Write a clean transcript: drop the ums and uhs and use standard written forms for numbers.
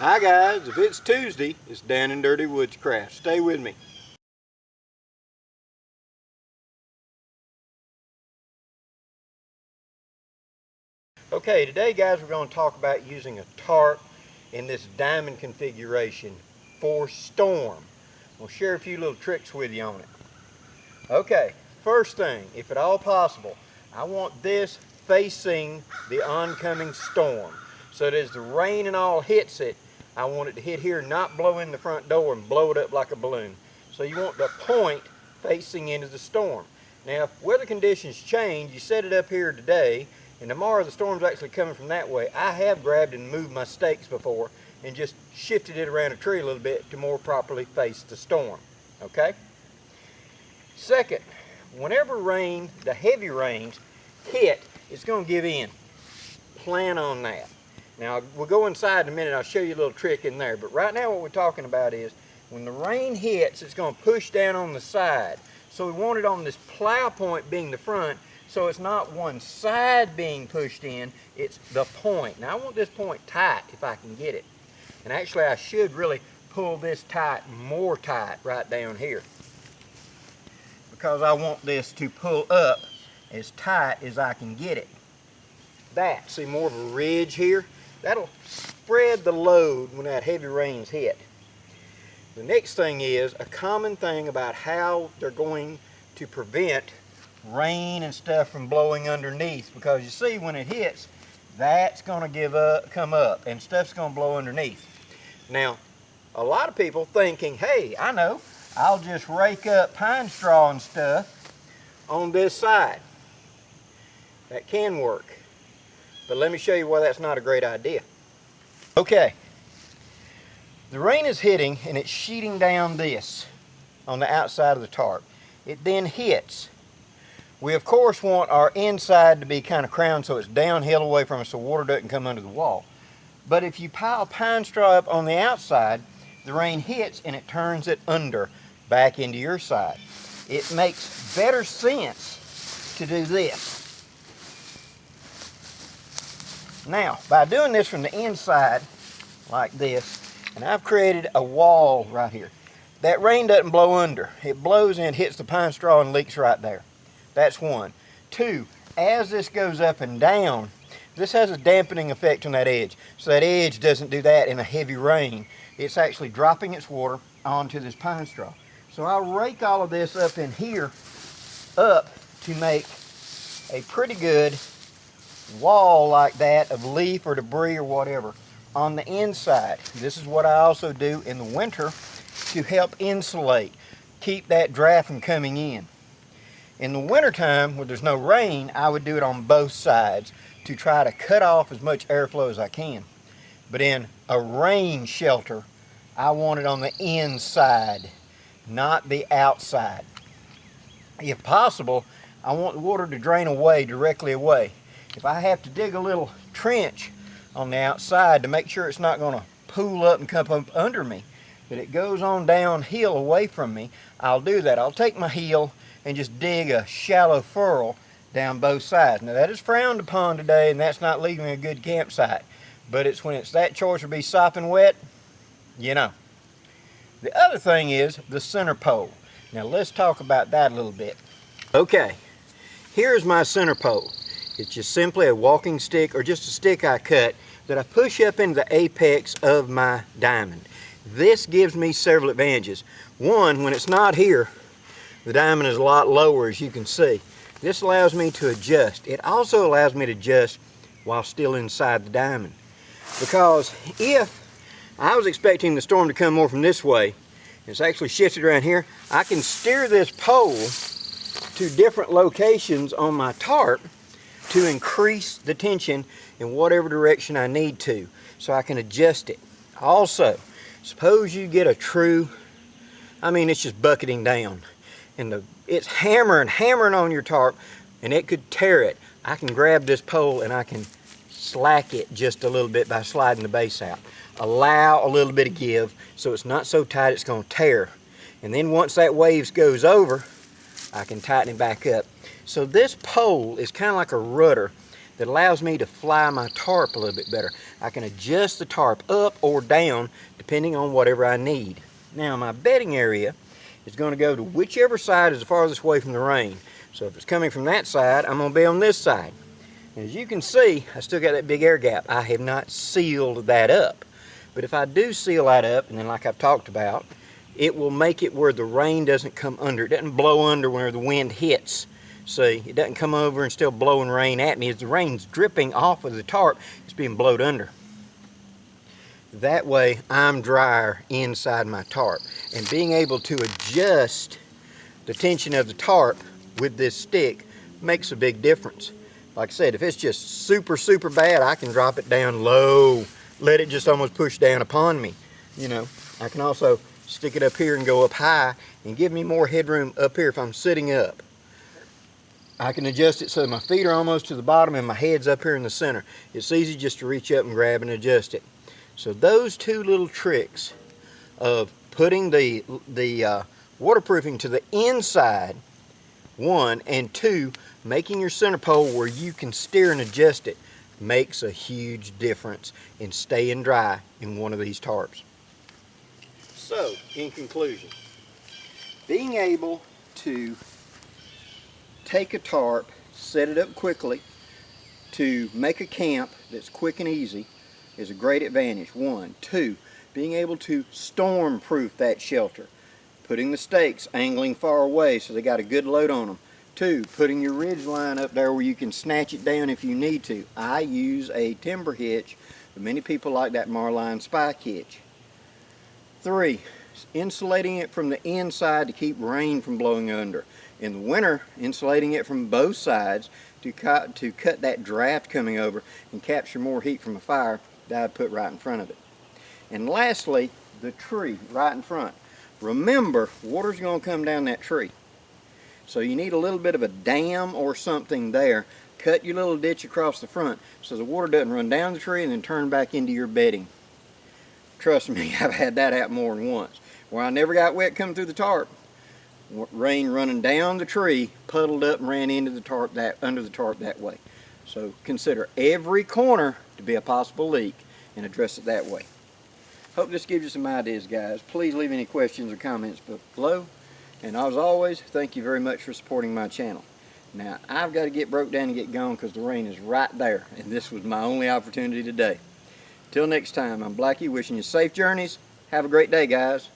Hi guys, if it's Tuesday, it's down and dirty Woodscraft. Stay with me. Okay, today guys we're going to talk about using a tarp in this diamond configuration for storm. We'll share a few little tricks with you on it. Okay, first thing, if at all possible, I want this facing the oncoming storm. So that as the rain and all hits it, I want it to hit here, not blow in the front door and blow it up like a balloon. So you want the point facing into the storm. Now, if weather conditions change, you set it up here today, and tomorrow the storm's actually coming from that way. I have grabbed and moved my stakes before and just shifted it around a tree a little bit to more properly face the storm. Okay? Second, whenever rain, the heavy rains hit, it's going to give in. Plan on that. Now, we'll go inside in a minute. I'll show you a little trick in there. But right now what we're talking about is when the rain hits, it's going to push down on the side. So we want it on this plow point being the front, so it's not one side being pushed in, it's the point. Now, I want this point tight if I can get it. And actually, I should really pull this more tight right down here, because I want this to pull up as tight as I can get it. See more of a ridge here? That'll spread the load when that heavy rains hit. The next thing is a common thing about how they're going to prevent rain and stuff from blowing underneath, because you see when it hits, that's going to come up and stuff's going to blow underneath. Now, a lot of people thinking, hey, I know, I'll just rake up pine straw and stuff on this side. That can work. But let me show you why that's not a great idea. Okay, the rain is hitting and it's sheeting down this on the outside of the tarp. It then hits. We of course want our inside to be kind of crowned so it's downhill away from us so water doesn't come under the wall. But if you pile pine straw up on the outside, the rain hits and it turns it under back into your side. It makes better sense to do this. Now, by doing this from the inside, like this, and I've created a wall right here, that rain doesn't blow under. It blows in, hits the pine straw, and leaks right there. That's one. Two, as this goes up and down, this has a dampening effect on that edge. So that edge doesn't do that in a heavy rain. It's actually dropping its water onto this pine straw. So I'll rake all of this up in here, up to make a pretty good wall like that of leaf or debris or whatever on the inside. This is what I also do in the winter to help insulate, keep that draft from coming in. In the wintertime, when there's no rain, I would do it on both sides to try to cut off as much airflow as I can. But in a rain shelter, I want it on the inside, not the outside. If possible, I want the water to drain away, directly away. If I have to dig a little trench on the outside to make sure it's not going to pool up and come up under me, that it goes on downhill away from me, I'll do that. I'll take my heel and just dig a shallow furrow down both sides. Now that is frowned upon today, and that's not leaving a good campsite. But it's when it's that choice to be sopping wet, you know. The other thing is the center pole. Now let's talk about that a little bit. Okay, here's my center pole. It's just simply a walking stick or just a stick I cut that I push up into the apex of my diamond. This gives me several advantages. One, when it's not here, the diamond is a lot lower, as you can see. This allows me to adjust. It also allows me to adjust while still inside the diamond. Because if I was expecting the storm to come more from this way, it's actually shifted around here, I can steer this pole to different locations on my tarp to increase the tension in whatever direction I need to, so I can adjust it. Also, suppose you get a true, it's just bucketing down, and it's hammering on your tarp, and it could tear it. I can grab this pole and I can slack it just a little bit by sliding the base out. Allow a little bit of give so it's not so tight it's going to tear. And then once that wave goes over, I can tighten it back up. So this pole is kind of like a rudder that allows me to fly my tarp a little bit better. I can adjust the tarp up or down depending on whatever I need. Now my bedding area is going to go to whichever side is the farthest away from the rain. So if it's coming from that side, I'm going to be on this side. As you can see, I still got that big air gap. I have not sealed that up. But if I do seal that up, and then like I've talked about, it will make it where the rain doesn't come under. It doesn't blow under where the wind hits. See, it doesn't come over and still blowing rain at me. As the rain's dripping off of the tarp, it's being blowed under. That way, I'm drier inside my tarp. And being able to adjust the tension of the tarp with this stick makes a big difference. Like I said, if it's just super, super bad, I can drop it down low, let it just almost push down upon me. You know, I can also stick it up here and go up high and give me more headroom up here if I'm sitting up. I can adjust it so my feet are almost to the bottom and my head's up here in the center. It's easy just to reach up and grab and adjust it. So those two little tricks of putting the waterproofing to the inside, one, and two, making your center pole where you can steer and adjust it, makes a huge difference in staying dry in one of these tarps. So, in conclusion, being able to take a tarp, set it up quickly, to make a camp that's quick and easy is a great advantage. One. Two, being able to storm proof that shelter, putting the stakes angling far away so they got a good load on them. Two, putting your ridge line up there where you can snatch it down if you need to. I use a timber hitch, but many people like that Marline spike hitch. Three, insulating it from the inside to keep rain from blowing under. In the winter, insulating it from both sides to cut that draft coming over and capture more heat from a fire that I'd put right in front of it. And lastly, the tree right in front. Remember, water's going to come down that tree. So you need a little bit of a dam or something there. Cut your little ditch across the front so the water doesn't run down the tree and then turn back into your bedding. Trust me, I've had that happen more than once. Where I never got wet coming through the tarp. Rain running down the tree, puddled up and ran into the tarp under the tarp that way. So consider every corner to be a possible leak and address it that way. Hope this gives you some ideas, guys. Please leave any questions or comments below. And as always, thank you very much for supporting my channel. Now, I've got to get broke down and get going because the rain is right there, and this was my only opportunity today. Till next time, I'm Blackie, wishing you safe journeys. Have a great day, guys.